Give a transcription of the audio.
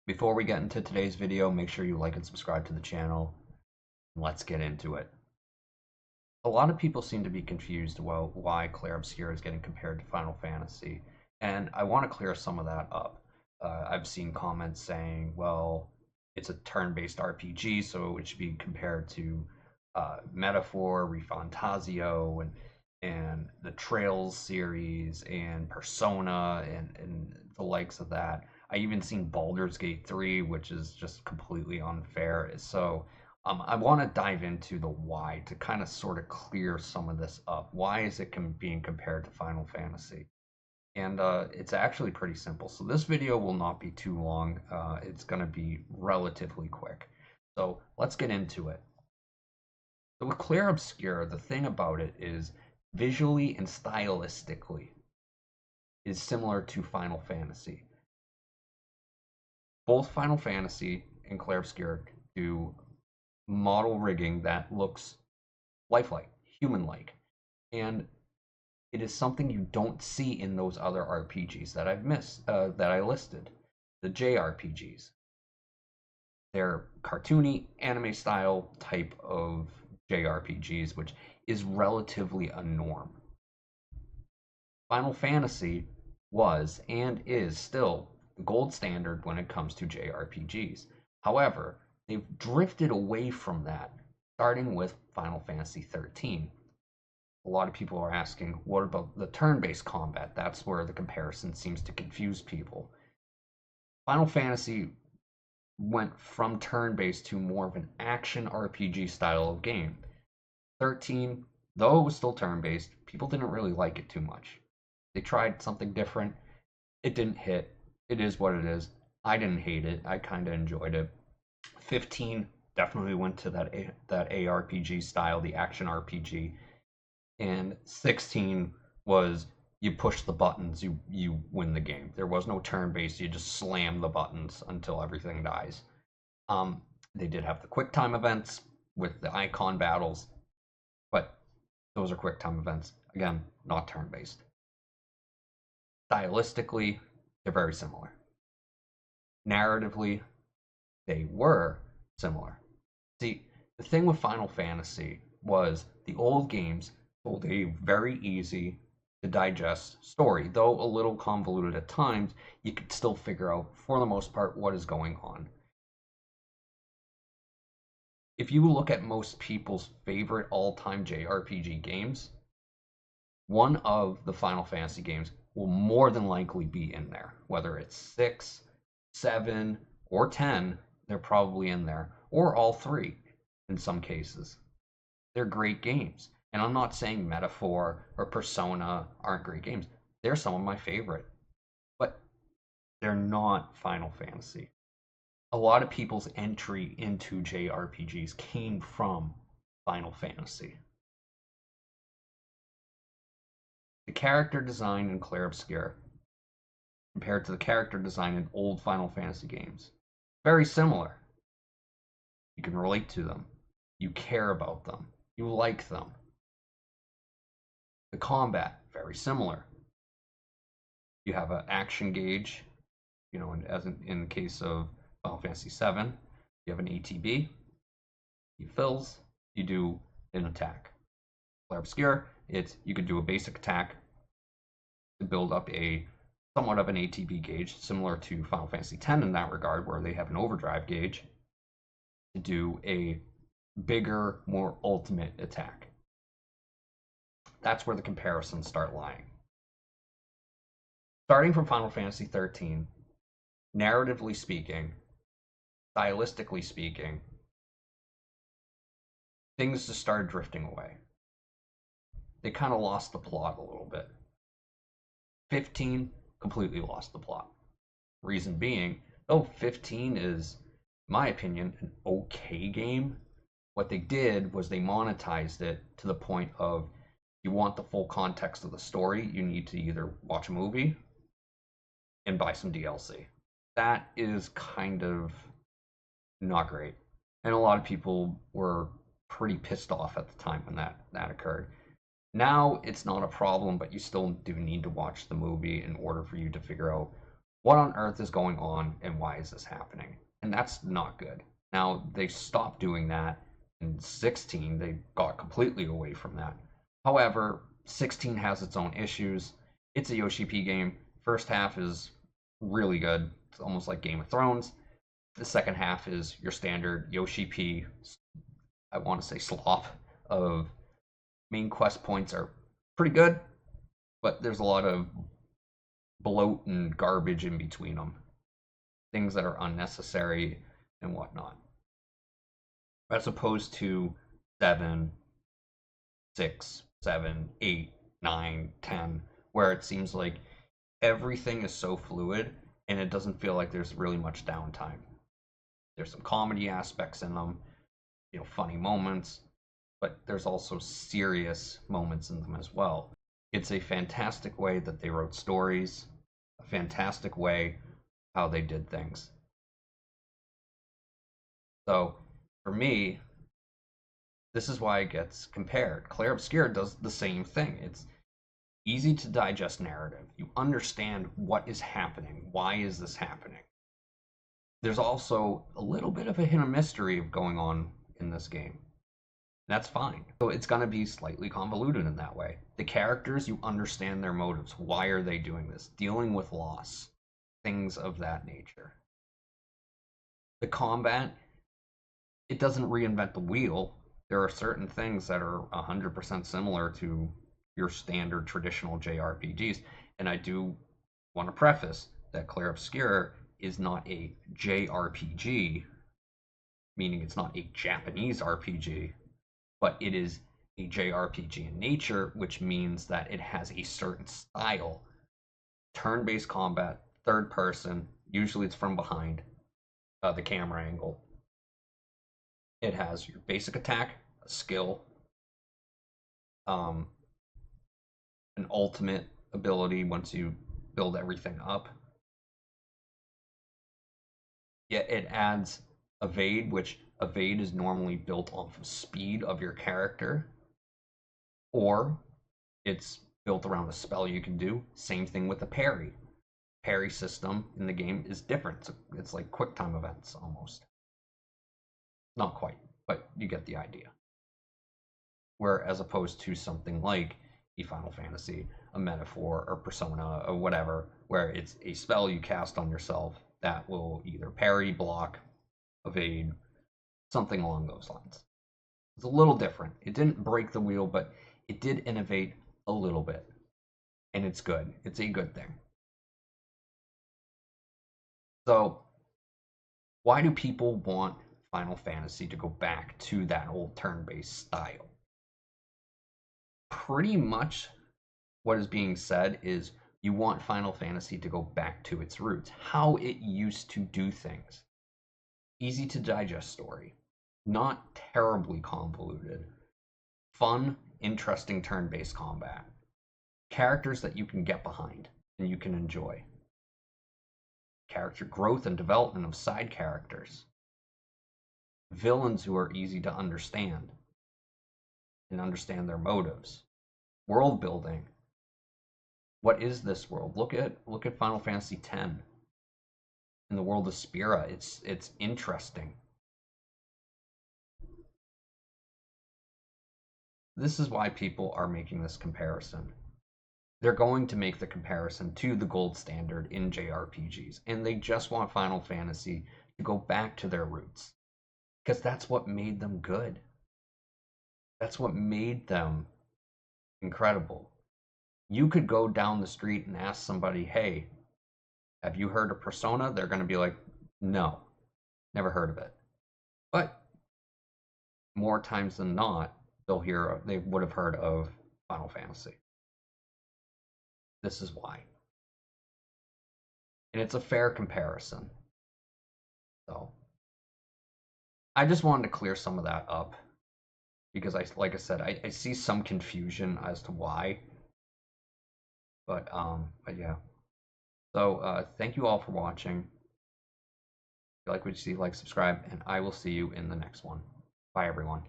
Before we get into today's video, make sure you like and subscribe to the channel. Let's get into it. A lot of people seem to be confused about why Clair Obscure is getting compared to Final Fantasy, and I want to clear some of that up. I've seen comments saying, well, it's a turn-based RPG, so it should be compared to Metaphor, ReFantazio, and the Trails series, and Persona, and the likes of that. I even seen Baldur's Gate 3, which is just completely unfair. So I want to dive into the why to kind of sort of clear some of this up. Why is it being compared to Final Fantasy? And it's actually pretty simple. So this video will not be too long. It's going to be relatively quick. So let's get into it. So with Clair Obscure, the thing about it is visually and stylistically is similar to Final Fantasy. Both Final Fantasy and Clair Obscure do model rigging that looks lifelike, human-like, and it is something you don't see in those other RPGs that that I listed, the JRPGs. They're cartoony, anime style type of JRPGs, which is relatively a norm. Final Fantasy was and is still the gold standard when it comes to JRPGs. However, they've drifted away from that, starting with Final Fantasy 13. A lot of people are asking, what about the turn-based combat? That's where the comparison seems to confuse people. Final Fantasy went from turn-based to more of an action RPG style of game. 13, though it was still turn-based, people didn't really like it too much. They tried something different. It didn't hit. It is what it is. I didn't hate it. I kind of enjoyed it. 15 definitely went to that ARPG style, the action RPG. And 16 was you push the buttons, you win the game. There was no turn based. You just slam the buttons until everything dies. They did have the quick time events with the icon battles, but those are quick time events. Again, not turn based. Stylistically, they're very similar. Narratively, they were similar. See, the thing with Final Fantasy was the old games told a very easy to digest story, though a little convoluted at times. You could still figure out, for the most part, what is going on. If you look at most people's favorite all-time JRPG games, one of the Final Fantasy games will more than likely be in there. Whether it's 6, 7, or 10, they're probably in there, or all three in some cases. They're great games. And I'm not saying Metaphor or Persona aren't great games. They're some of my favorite. But they're not Final Fantasy. A lot of people's entry into JRPGs came from Final Fantasy. The character design in Clair Obscure compared to the character design in old Final Fantasy games, very similar. You can relate to them. You care about them. You like them. The combat, very similar. You have an action gauge, as in the case of Final Fantasy VII, you have an ATB, he fills, you do an attack. Clair Obscure, you could do a basic attack to build up a somewhat of an ATB gauge, similar to Final Fantasy X in that regard, where they have an overdrive gauge, to do a bigger, more ultimate attack. That's where the comparisons start lying. Starting from Final Fantasy XIII, narratively speaking, stylistically speaking, things just started drifting away. They kind of lost the plot a little bit. 15 completely lost the plot. Reason being, though 15 is, in my opinion, an okay game, what they did was they monetized it to the point of, you want the full context of the story, you need to either watch a movie and buy some DLC. That is kind of not great. And a lot of people were pretty pissed off at the time when that occurred. Now it's not a problem, but you still do need to watch the movie in order for you to figure out what on earth is going on and why is this happening? And that's not good. Now, they stopped doing that in 16. They got completely away from that. However, 16 has its own issues. It's a Yoshi P game. First half is really good. It's almost like Game of Thrones. The second half is your standard Yoshi P, I want to say slop of main quest points are pretty good, but there's a lot of bloat and garbage in between them. Things that are unnecessary and whatnot. As opposed to 7, 6, 7, 8, 9, 10, where it seems like everything is so fluid and it doesn't feel like there's really much downtime. There's some comedy aspects in them, funny moments, but there's also serious moments in them as well. It's a fantastic way that they wrote stories, a fantastic way how they did things. So, for me, this is why it gets compared. Clair Obscure does the same thing. It's easy to digest narrative. You understand what is happening. Why is this happening? There's also a little bit of a hidden mystery going on in this game. That's fine. So it's going to be slightly convoluted in that way. The characters, you understand their motives. Why are they doing this? Dealing with loss. Things of that nature. The combat, it doesn't reinvent the wheel. There are certain things that are 100% similar to your standard traditional JRPGs. And I do want to preface that Clair Obscure is not a JRPG, meaning it's not a Japanese RPG, but it is a JRPG in nature, which means that it has a certain style. Turn-based combat, third person, usually it's from behind the camera angle. It has your basic attack, a skill, an ultimate ability once you build everything up. Yeah, it adds evade, which evade is normally built off of speed of your character, or it's built around a spell you can do. Same thing with the parry. Parry system in the game is different. It's like quick time events almost. Not quite, but you get the idea. Where as opposed to something like a Final Fantasy, a Metaphor, or Persona, or whatever, where it's a spell you cast on yourself that will either parry, block, evade, something along those lines. It's a little different. It didn't break the wheel, but it did innovate a little bit. And it's good. It's a good thing. So, why do people want Final Fantasy to go back to that old turn-based style? Pretty much what is being said is you want Final Fantasy to go back to its roots, how it used to do things. Easy to digest story, not terribly convoluted, fun, interesting turn-based combat, characters that you can get behind and you can enjoy, character growth and development of side characters, villains who are easy to understand and understand their motives, world building. What is this world? Look at Final Fantasy X. In the world of Spira, it's interesting. This is why people are making this comparison. They're going to make the comparison to the gold standard in JRPGs, and they just want Final Fantasy to go back to their roots. Because that's what made them good. That's what made them incredible. You could go down the street and ask somebody, hey, have you heard of Persona? They're going to be like, no, never heard of it. But more times than not, they would have heard of Final Fantasy. This is why. And it's a fair comparison. So I just wanted to clear some of that up because like I said, I see some confusion as to why. But yeah. So thank you all for watching. If you like what you see, like, subscribe, and I will see you in the next one. Bye everyone.